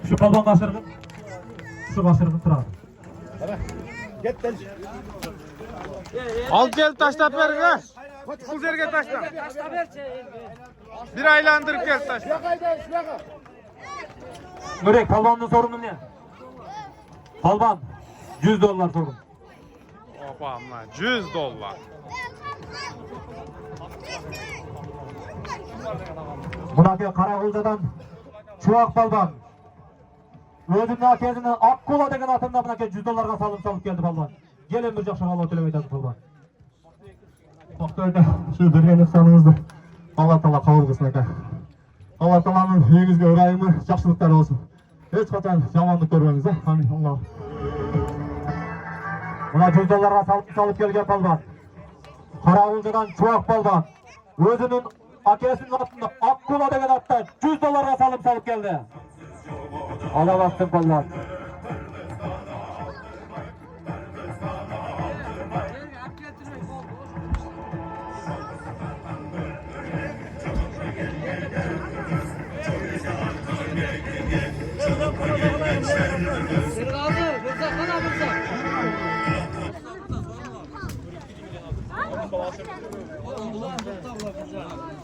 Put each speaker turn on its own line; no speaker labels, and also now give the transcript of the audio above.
Şu balon kaçırgın. Şu kaçırgın duralım.
Git gel.
Al gel taşlap verin ha. Bu zerge taşlap. Bir aylandırıp gel taşlap.
Nurek balonun sorunu ne? Balban $100 sorun.
Opam lan $100.
Buna Karagül'den Çuvak balban. Özünün akedinden Akkula degen atında buna $100'ga salıp geldi balban. Gelin bir жақшы балбан төлеп айтады балбан. Тоқтайды, şu берген ihsanыңызды Алла Тағала қабыл қылсын aka. Алла Тағаланың үйіңізге ыңғайымы, жақсылықтар болсын. Ешқашан жамандық көрмеңіз, амин. Алла. Мына $100'ға салып келген балбан. Қарауылдан Çuvak балбан. Өзінің akesinin atında Akkula degen atта $100'ga salып geldi. Ala bastın balbан.